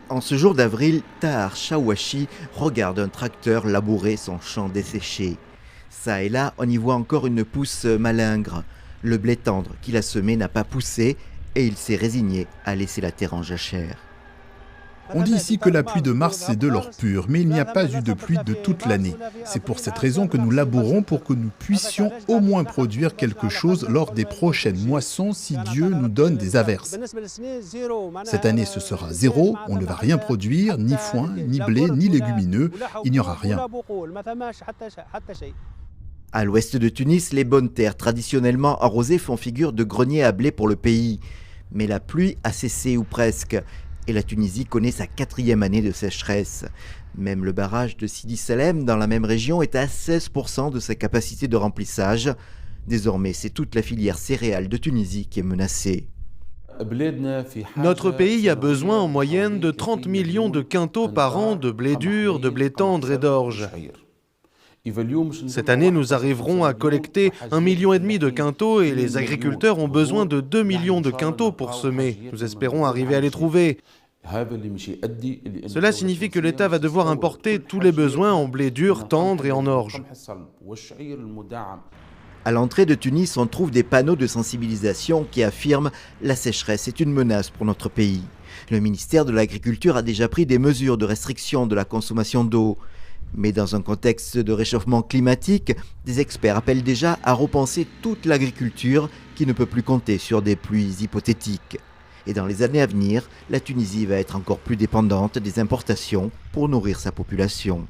En ce jour d'avril, Tahar Chawachi regarde un tracteur labourer son champ desséché. Ça et là, on y voit encore une pousse malingre. Le blé tendre qu'il a semé n'a pas poussé et il s'est résigné à laisser la terre en jachère. On dit ici que la pluie de mars c'est de l'or pur, mais il n'y a pas eu de pluie de toute l'année. C'est pour cette raison que nous labourons pour que nous puissions au moins produire quelque chose lors des prochaines moissons si Dieu nous donne des averses. Cette année ce sera zéro, on ne va rien produire, ni foin, ni blé, ni légumineux, il n'y aura rien. À l'ouest de Tunis, les bonnes terres traditionnellement arrosées font figure de grenier à blé pour le pays. Mais la pluie a cessé ou presque. Et la Tunisie connaît sa 4e année de sécheresse. Même le barrage de Sidi Salem, dans la même région, est à 16% de sa capacité de remplissage. Désormais, c'est toute la filière céréale de Tunisie qui est menacée. Notre pays a besoin en moyenne de 30 millions de quintaux par an de blé dur, de blé tendre et d'orge. Cette année, nous arriverons à collecter 1,5 million de quintaux et les agriculteurs ont besoin de 2 millions de quintaux pour semer. Nous espérons arriver à les trouver. Cela signifie que l'État va devoir importer tous les besoins en blé dur, tendre et en orge. À l'entrée de Tunis, on trouve des panneaux de sensibilisation qui affirment « La sécheresse est une menace pour notre pays ». Le ministère de l'Agriculture a déjà pris des mesures de restriction de la consommation d'eau. Mais dans un contexte de réchauffement climatique, des experts appellent déjà à repenser toute l'agriculture qui ne peut plus compter sur des pluies hypothétiques. Et dans les années à venir, la Tunisie va être encore plus dépendante des importations pour nourrir sa population.